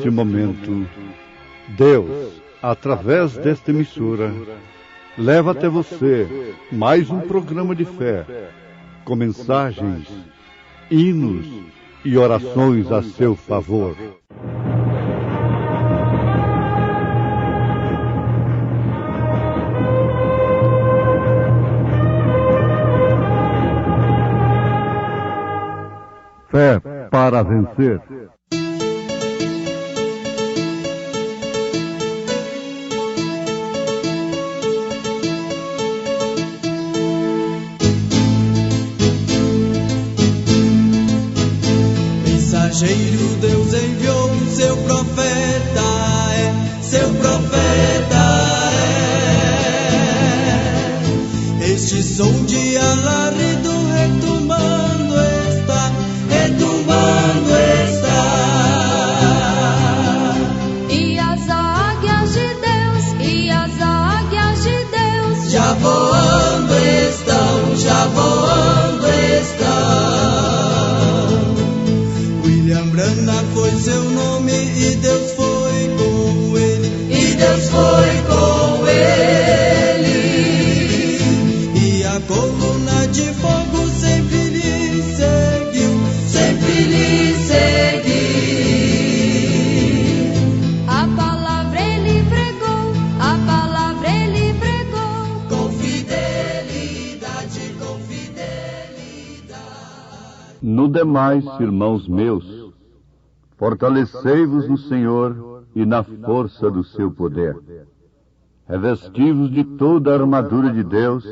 neste momento, Deus, através desta emissora, leva até você mais um programa de fé, com mensagens, hinos e orações a seu favor. Fé para vencer. Mensageiro Deus enviou seu profeta, seu profeta Este som de alarido retumbando está. E as águias de Deus, já voando estão. William Branham foi seu nome e Deus foi com ele. E a coluna de fogo sempre lhe seguiu. A palavra ele pregou, Com fidelidade. No demais, irmãos meus, fortalecei-vos no Senhor e na força do seu poder. Revesti-vos de toda a armadura de Deus,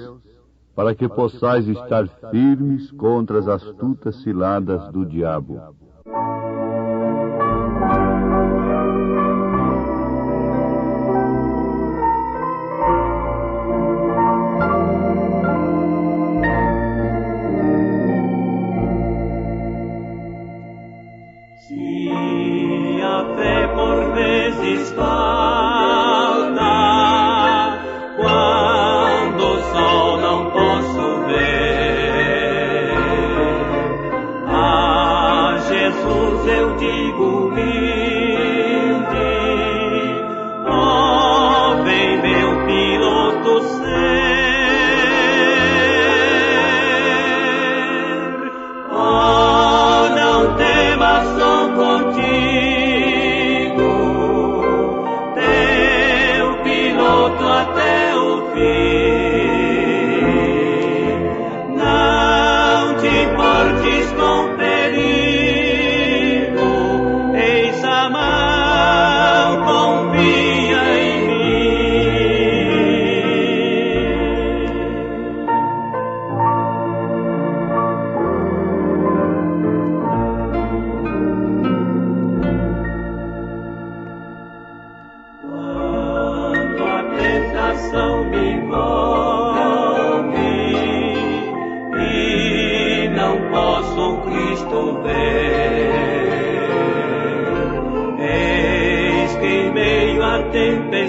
para que possais estar firmes contra as astutas ciladas do diabo. Se a fé por vezes falta, quando o sol não posso ver, a Jesus eu digo humilde, ó, vem meu piloto ser, ó, não temas, sou contigo, teu piloto até o fim. Não te importes com perigo, eis a mão, confia em Quando a tentação me envolve e não posso Cristo ver, eis que em meio à tempestade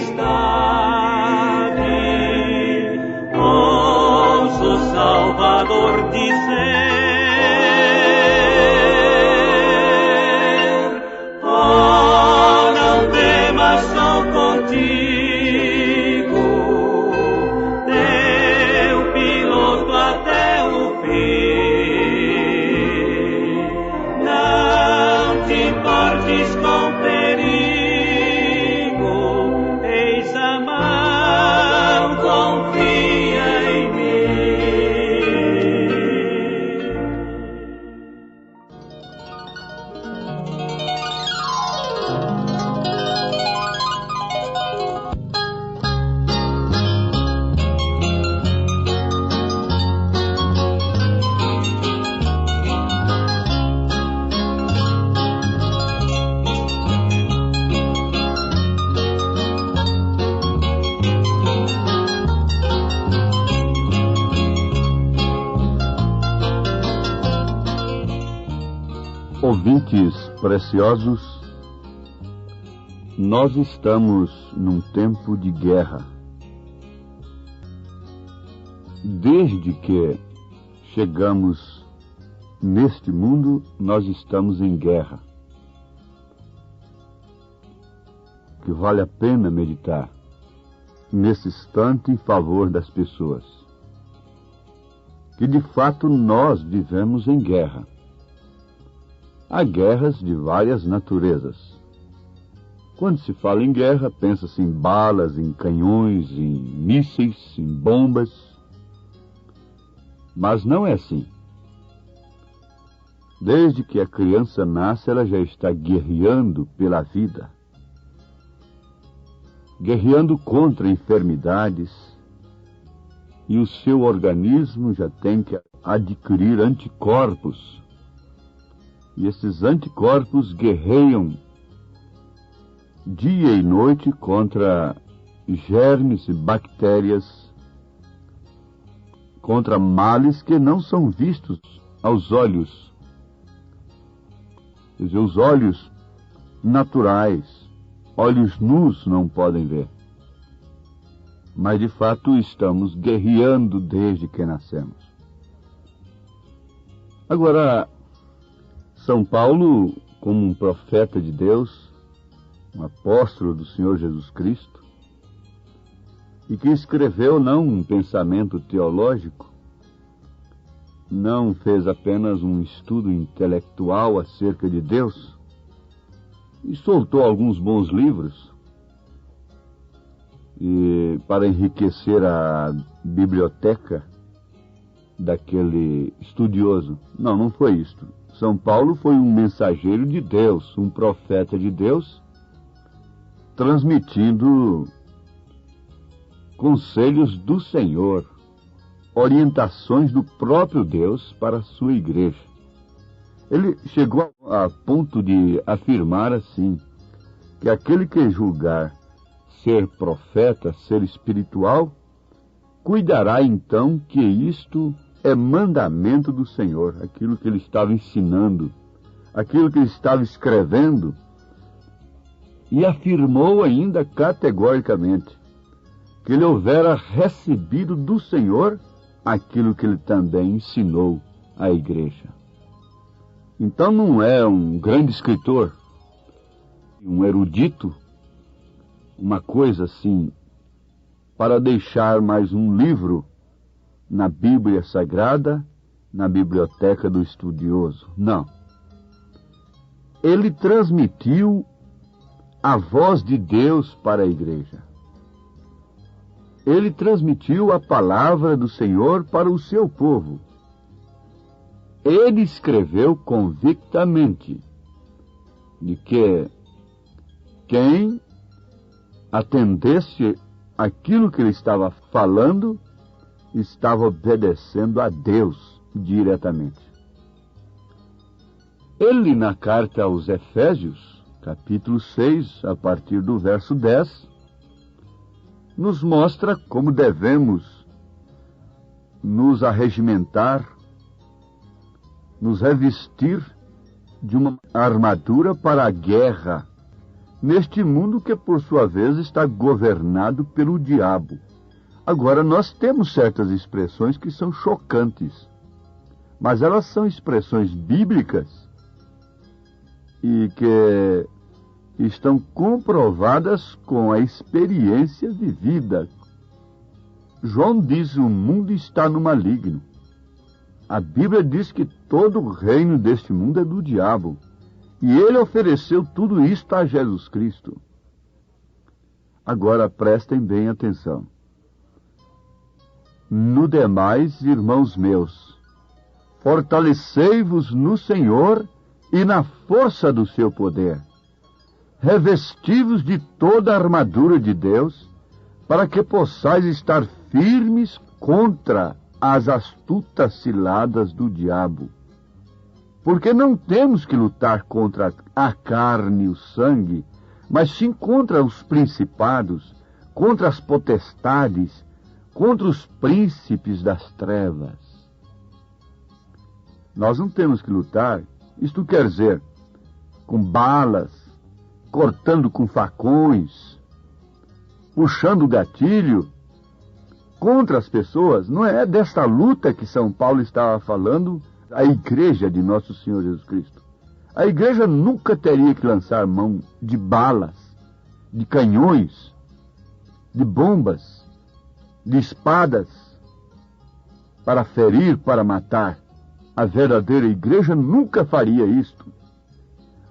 ouço o Salvador dizer, oh, não temas, sou contigo, teu piloto até o fim. Não te importes com perigo, eis a mão, confia em mim. Ouvintes preciosos, nós estamos num tempo de guerra. Desde que chegamos neste mundo, nós estamos em guerra. que vale a pena meditar nesse instante em favor das pessoas. Que de fato nós vivemos em guerra. Há guerras de várias naturezas. Quando se fala em guerra, pensa-se em balas, em canhões, em mísseis, em bombas. Mas não é assim. Desde que a criança nasce, ela já está guerreando pela vida. Guerreando contra enfermidades. E o seu organismo já tem que adquirir anticorpos. E esses anticorpos guerreiam dia e noite contra germes e bactérias, contra males que não são vistos aos olhos. Quer dizer, os olhos naturais, olhos nus não podem ver. Mas de fato estamos guerreando desde que nascemos. Agora, São Paulo, como um profeta de Deus, um apóstolo do Senhor Jesus Cristo, e que escreveu não um pensamento teológico, não fez apenas um estudo intelectual acerca de Deus, e soltou alguns bons livros e para enriquecer a biblioteca daquele estudioso. Não foi isto. São Paulo foi um mensageiro de Deus, um profeta de Deus, transmitindo conselhos do Senhor, orientações do próprio Deus para a sua igreja. Ele chegou a ponto de afirmar assim, que aquele que julgar ser profeta, ser espiritual, cuidará então que isto é mandamento do Senhor, aquilo que ele estava ensinando, aquilo que ele estava escrevendo, e afirmou ainda categoricamente que ele houvera recebido do Senhor aquilo que ele também ensinou à igreja. Então não é um grande escritor, um erudito, uma coisa assim, para deixar mais um livro na Bíblia Sagrada, na biblioteca do estudioso. Não. Ele transmitiu a voz de Deus para a igreja. Ele transmitiu a palavra do Senhor para o seu povo. Ele escreveu convictamente de que quem atendesse aquilo que ele estava falando, estava obedecendo a Deus diretamente. Ele, na carta aos Efésios, capítulo 6, a partir do verso 10, nos mostra como devemos nos arregimentar, nos revestir de uma armadura para a guerra, neste mundo que, por sua vez, está governado pelo diabo. Agora, nós temos certas expressões que são chocantes, mas elas são expressões bíblicas e que estão comprovadas com a experiência vivida. João diz: o mundo está no maligno. A Bíblia diz que todo o reino deste mundo é do diabo. E ele ofereceu tudo isto a Jesus Cristo. Agora prestem bem atenção. No demais, irmãos meus, fortalecei-vos no Senhor e na força do seu poder. Revesti-vos de toda a armadura de Deus, para que possais estar firmes contra as astutas ciladas do diabo. Porque não temos que lutar contra a carne e o sangue, mas sim contra os principados, contra as potestades, contra os príncipes das trevas. Nós não temos que lutar, isto quer dizer, com balas, cortando com facões, puxando o gatilho, contra as pessoas. Não é desta luta que São Paulo estava falando a igreja de nosso Senhor Jesus Cristo. A igreja nunca teria que lançar mão de balas, de canhões, de bombas, de espadas, para ferir, para matar. A verdadeira igreja nunca faria isto.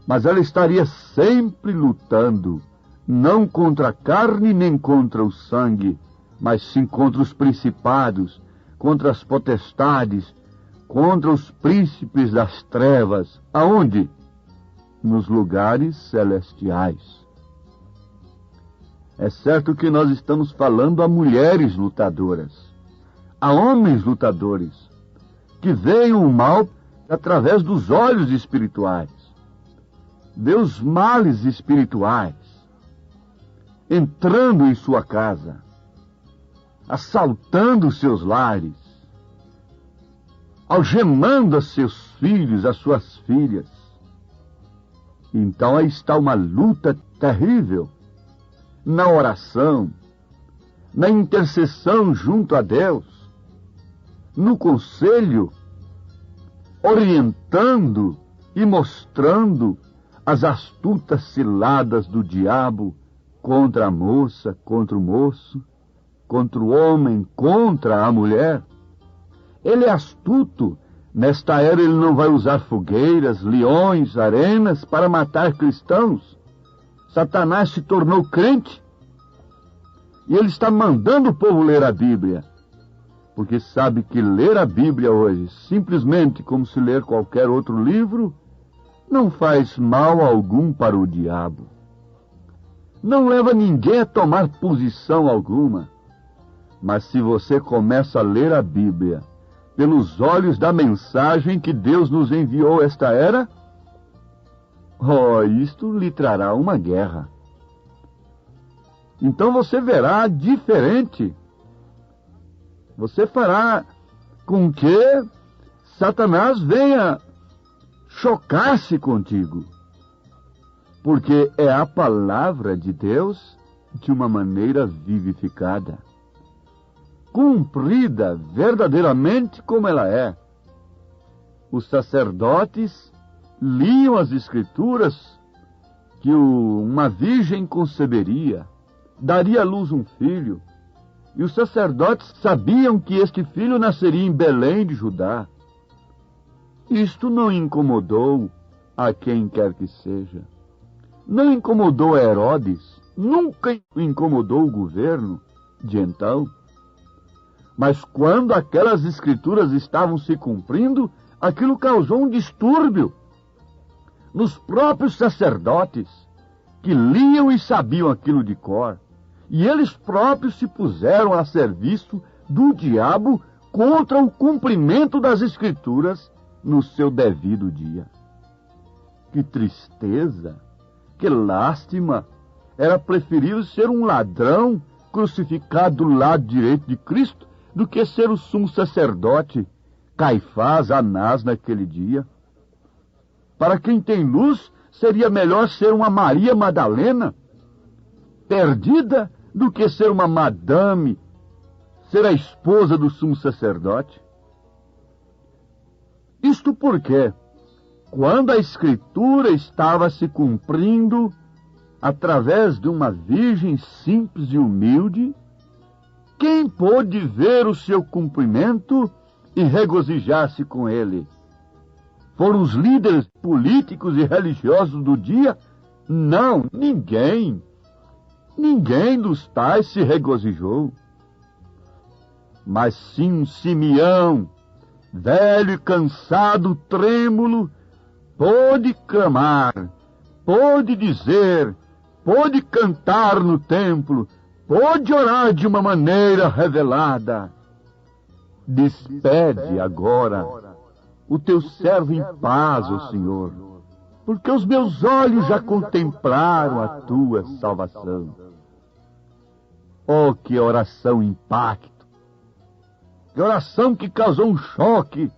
Mas ela estaria sempre lutando, não contra a carne nem contra o sangue, mas sim contra os principados, contra as potestades, contra os príncipes das trevas. Aonde? Nos lugares celestiais. É certo que nós estamos falando a mulheres lutadoras, a homens lutadores, que veem o mal através dos olhos espirituais, vê os males espirituais entrando em sua casa, assaltando os seus lares, algemando a seus filhos, as suas filhas. Então aí está uma luta terrível na oração, na intercessão junto a Deus, no conselho, orientando e mostrando as astutas ciladas do diabo contra a moça, contra o moço, contra o homem, contra a mulher. Ele é astuto. Nesta era ele não vai usar fogueiras, leões, arenas para matar cristãos. Satanás se tornou crente e ele está mandando o povo ler a Bíblia, porque sabe que ler a Bíblia hoje, simplesmente como se ler qualquer outro livro, não faz mal algum para o diabo. Não leva ninguém a tomar posição alguma. Mas se você começa a ler a Bíblia pelos olhos da mensagem que Deus nos enviou esta era, isto lhe trará uma guerra. Então você verá diferente. Você fará com que Satanás venha chocar-se contigo, porque é a palavra de Deus de uma maneira vivificada, cumprida verdadeiramente como ela é. Os sacerdotes liam as Escrituras que uma virgem conceberia, daria à luz um filho, e os sacerdotes sabiam que este filho nasceria em Belém de Judá. Isto não incomodou a quem quer que seja. Não incomodou a Herodes, nunca incomodou o governo de então. Mas quando aquelas escrituras estavam se cumprindo, aquilo causou um distúrbio nos próprios sacerdotes, que liam e sabiam aquilo de cor. E eles próprios se puseram a serviço do diabo contra o cumprimento das escrituras no seu devido dia. Que tristeza, que lástima! Era preferível ser um ladrão crucificado do lado direito de Cristo do que ser o sumo sacerdote Caifás, Anás naquele dia. Para quem tem luz, seria melhor ser uma Maria Madalena, perdida, do que ser uma madame, ser a esposa do sumo sacerdote. Isto porque, quando a Escritura estava se cumprindo através de uma virgem simples e humilde, quem pôde ver o seu cumprimento e regozijar-se com ele? Foram os líderes políticos e religiosos do dia? Não, ninguém. Ninguém dos tais se regozijou. Mas sim Simeão, velho e cansado, trêmulo, pôde clamar, pôde dizer, pôde cantar no templo, pôde orar de uma maneira revelada. Despede agora o teu servo em paz, ó Senhor, porque os meus olhos já contemplaram a tua salvação. Oh, que oração impacto! Que oração que causou um choque!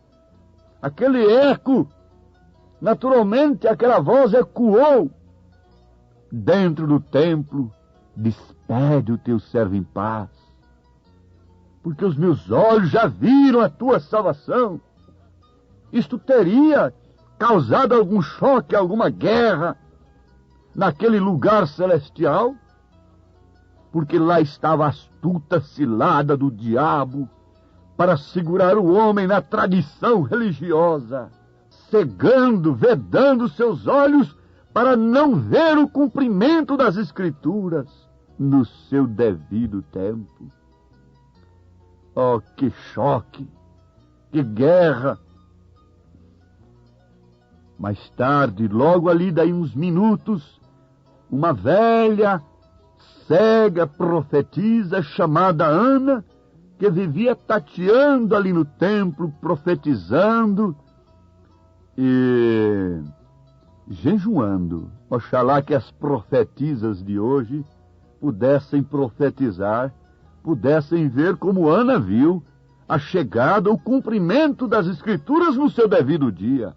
Aquele eco, naturalmente aquela voz ecoou dentro do templo. Despede o teu servo em paz, porque os meus olhos já viram a tua salvação. Isto teria causado algum choque, alguma guerra naquele lugar celestial? porque lá estava a astuta cilada do diabo para segurar o homem na tradição religiosa, cegando, vedando seus olhos para não ver o cumprimento das Escrituras no seu devido tempo. Oh, que choque, que guerra! Mais tarde, logo ali daí uns minutos, uma velha, cega profetisa chamada Ana, que vivia tateando ali no templo, profetizando e jejuando. Oxalá que as profetisas de hoje pudessem profetizar, pudessem ver como Ana viu a chegada, o cumprimento das Escrituras no seu devido dia.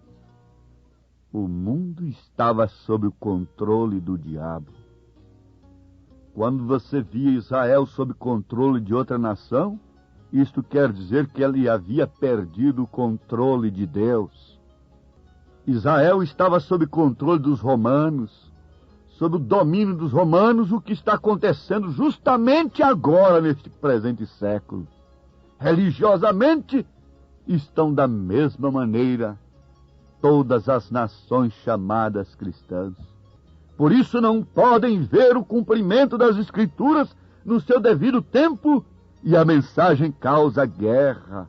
O mundo estava sob o controle do diabo. Quando você via Israel sob controle de outra nação, isto quer dizer que ele havia perdido o controle de Deus. Israel estava sob controle dos romanos, sob o domínio dos romanos, o que está acontecendo justamente agora, neste presente século. Religiosamente, estão da mesma maneira todas as nações chamadas cristãs. Por isso não podem ver o cumprimento das Escrituras no seu devido tempo, e a mensagem causa guerra,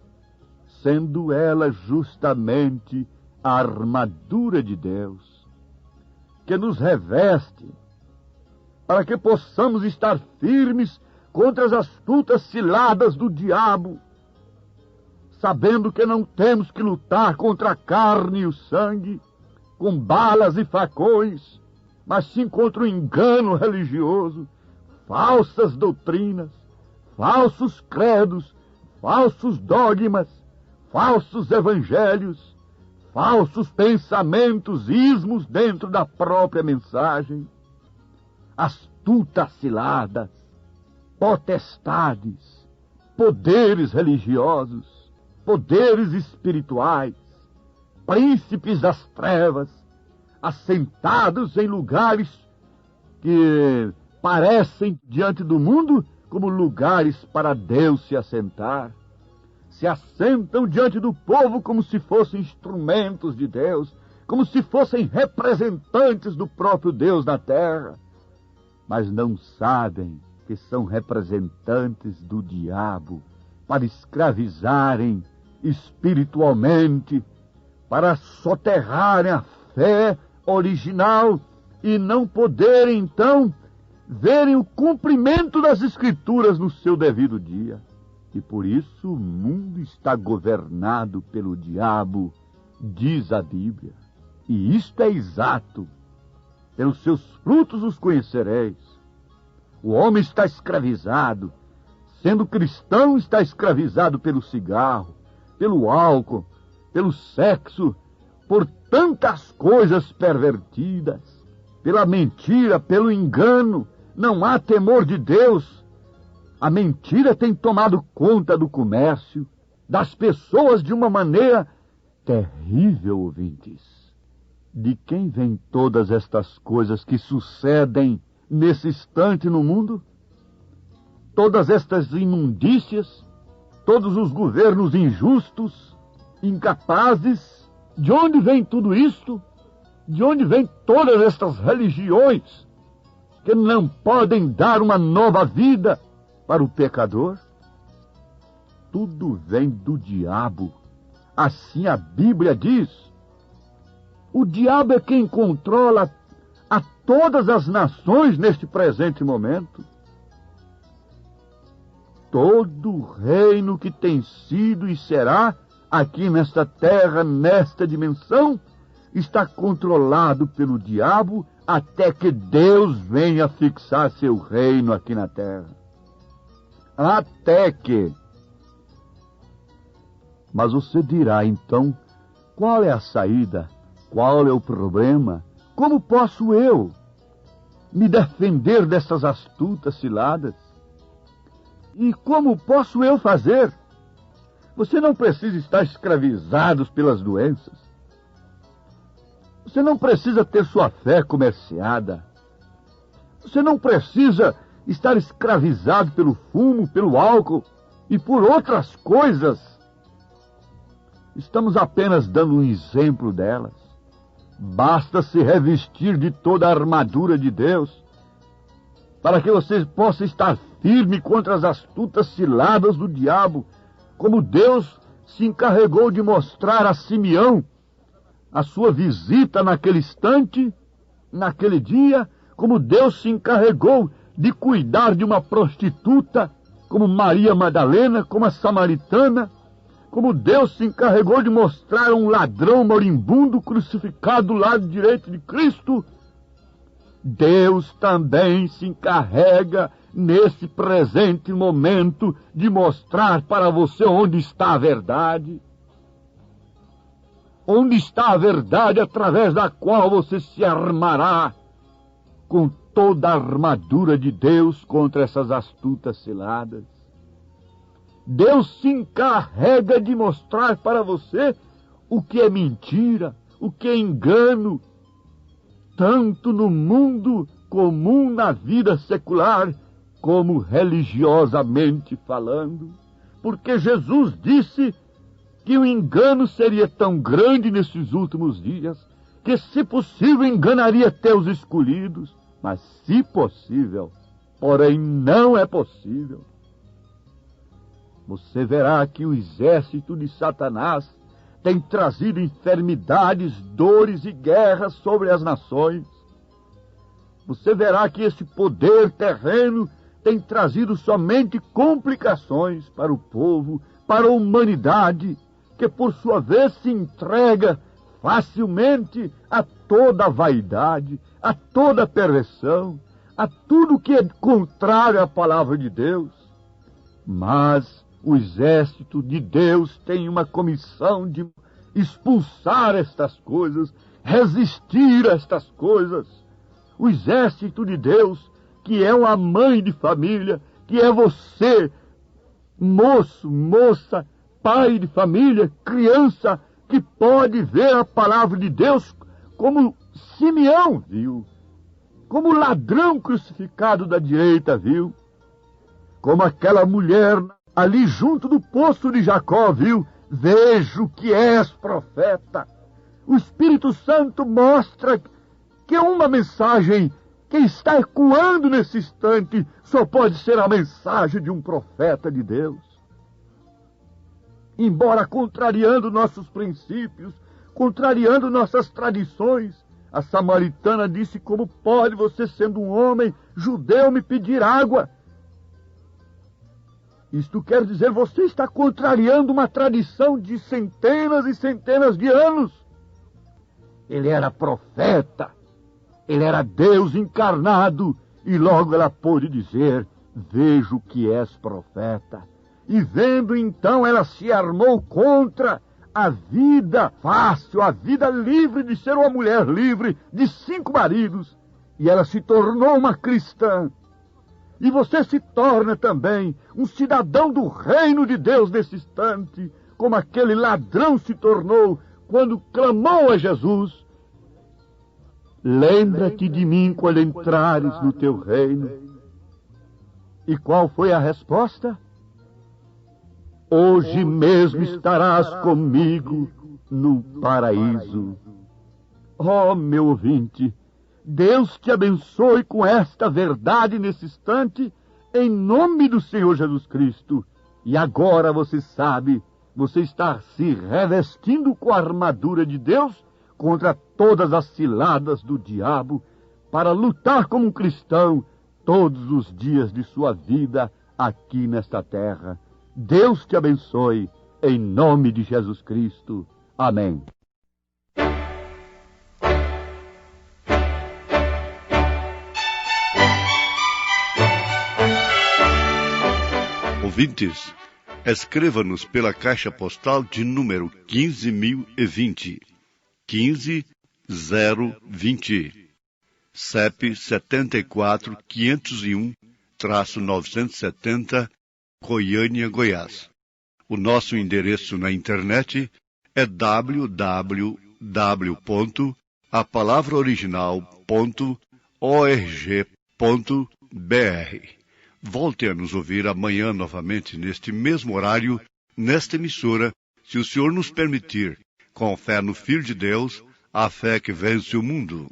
sendo ela justamente a armadura de Deus, que nos reveste, para que possamos estar firmes contra as astutas ciladas do diabo, sabendo que não temos que lutar contra a carne e o sangue, com balas e facões, mas sim contra o engano religioso, falsas doutrinas, falsos credos, falsos dogmas, falsos evangelhos, falsos pensamentos, ismos dentro da própria mensagem, astutas ciladas, potestades, poderes religiosos, poderes espirituais, príncipes das trevas, assentados em lugares que parecem diante do mundo como lugares para Deus se assentar. Se assentam diante do povo como se fossem instrumentos de Deus, como se fossem representantes do próprio Deus na terra, mas não sabem que são representantes do diabo, para escravizarem espiritualmente, para soterrarem a fé original e não poderem, então, verem o cumprimento das Escrituras no seu devido dia. E por isso o mundo está governado pelo diabo, diz a Bíblia. E isto é exato. Pelos seus frutos os conhecereis. O homem está escravizado. Sendo cristão, está escravizado pelo cigarro, pelo álcool, pelo sexo, por tantas coisas pervertidas, pela mentira, pelo engano. Não há temor de Deus. A mentira tem tomado conta do comércio, das pessoas de uma maneira terrível, ouvintes. De quem vêm todas estas coisas que sucedem nesse instante no mundo? Todas estas imundícias, todos os governos injustos, incapazes. De onde vem tudo isto? De onde vêm todas estas religiões que não podem dar uma nova vida para o pecador? Tudo vem do diabo. Assim a Bíblia diz. O diabo é quem controla a todas as nações neste presente momento. Todo reino que tem sido e será aqui nesta terra, nesta dimensão, está controlado pelo diabo até que Deus venha fixar seu reino aqui na terra. Até que. Mas você dirá, então, qual é a saída? Qual é o problema? Como posso eu me defender dessas astutas ciladas? E como posso eu fazer? Você não precisa estar escravizado pelas doenças. Você não precisa ter sua fé comerciada. Você não precisa estar escravizado pelo fumo, pelo álcool e por outras coisas. Estamos apenas dando um exemplo delas. Basta se revestir de toda a armadura de Deus para que você possa estar firme contra as astutas ciladas do diabo, como Deus se encarregou de mostrar a Simeão a sua visita naquele instante, naquele dia, como Deus se encarregou de cuidar de uma prostituta, como Maria Madalena, como a samaritana, como Deus se encarregou de mostrar um ladrão moribundo crucificado do lado direito de Cristo. Deus também se encarrega, nesse presente momento, de mostrar para você onde está a verdade. Onde está a verdade através da qual você se armará com toda a armadura de Deus contra essas astutas ciladas. Deus se encarrega de mostrar para você o que é mentira, o que é engano, tanto no mundo comum, na vida secular, como religiosamente falando. Porque Jesus disse que o engano seria tão grande nesses últimos dias, que, se possível, enganaria até os escolhidos. Mas, se possível, porém não é possível. Você verá que o exército de Satanás tem trazido enfermidades, dores e guerras sobre as nações. Você verá que esse poder terreno tem trazido somente complicações para o povo, para a humanidade, que por sua vez se entrega facilmente a toda a vaidade, a toda a perversão, a tudo que é contrário à palavra de Deus. Mas o exército de Deus tem uma comissão de expulsar estas coisas, resistir a estas coisas. O exército de Deus, que é uma mãe de família, que é você, moço, moça, pai de família, criança, que pode ver a palavra de Deus como Simeão viu, como o ladrão crucificado da direita viu, como aquela mulher ali junto do poço de Jacó viu. Vejo que és profeta. O Espírito Santo mostra que uma mensagem que está ecoando nesse instante só pode ser a mensagem de um profeta de Deus. Embora contrariando nossos princípios, contrariando nossas tradições, a samaritana disse: como pode você, sendo um homem judeu, me pedir água? Isto quer dizer, você está contrariando uma tradição de centenas e centenas de anos. Ele era profeta, ele era Deus encarnado, e logo ela pôde dizer: vejo que és profeta. E vendo então, ela se armou contra a vida fácil, a vida livre de ser uma mulher livre de 5 maridos, e ela se tornou uma cristã. E você se torna também um cidadão do reino de Deus nesse instante, como aquele ladrão se tornou quando clamou a Jesus: lembra-te de mim quando entrares no teu reino. E qual foi a resposta? Hoje mesmo estarás comigo no paraíso. Oh, meu ouvinte, Deus te abençoe com esta verdade nesse instante, em nome do Senhor Jesus Cristo. E agora você sabe, você está se revestindo com a armadura de Deus contra todas as ciladas do diabo, para lutar como um cristão todos os dias de sua vida aqui nesta terra. Deus te abençoe, em nome de Jesus Cristo. Amém. Ouvintes, escreva-nos pela caixa postal de número 15.020, 15020, CEP 74.501-970, Goiânia, Goiás. O nosso endereço na internet é www.apalavraoriginal.org.br. Volte a nos ouvir amanhã novamente neste mesmo horário, nesta emissora, se o Senhor nos permitir, com fé no Filho de Deus, a fé que vence o mundo.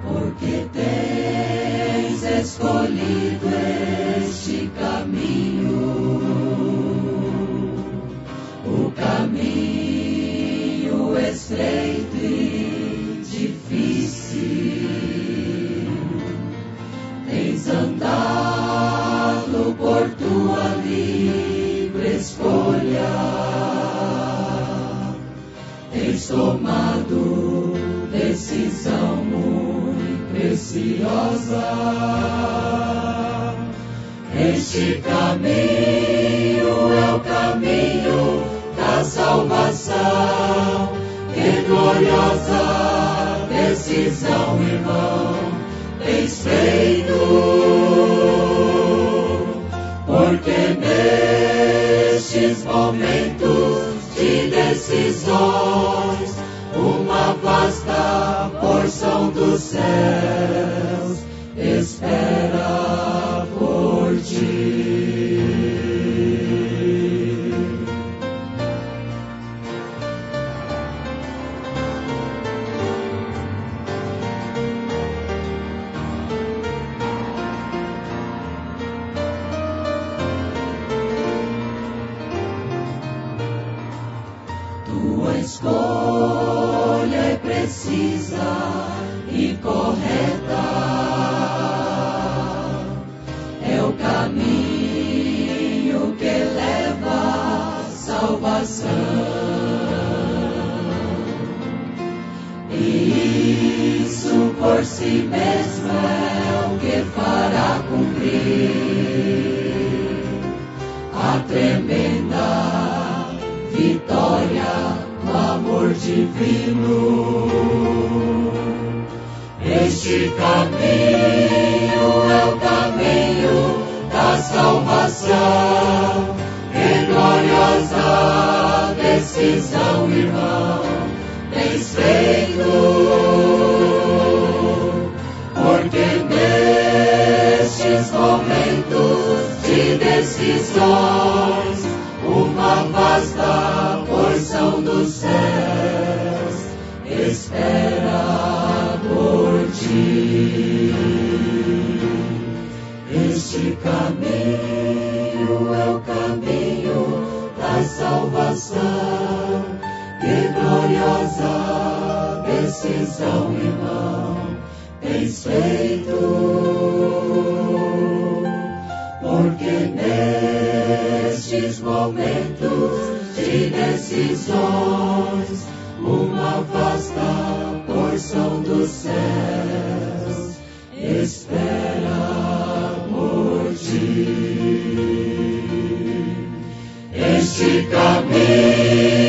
Porque tens escolhido este caminho, o caminho estreito e difícil. Tens andado por tua livre escolha, tens tomado decisão muito preciosa. Este caminho é o caminho da salvação. Que gloriosa decisão, irmão, tens feito, porque nestes momentos de decisões, uma vasta porção dos céus espera por ti. Tua escolha é precisa e correta, é o caminho que leva à salvação, e isso por si mesmo é o que fará cumprir a tremenda vitória do amor divino. Este caminho é o caminho da salvação. Que gloriosa decisão, irmão, tens feito, porque nestes momentos de decisões, uma vasta porção dos céus espera por ti. Este caminho é o caminho da salvação. Que gloriosa decisão, irmão, tens feito, porque nestes momentos de decisões, uma vasta porção dos céus espera por ti. Este caminho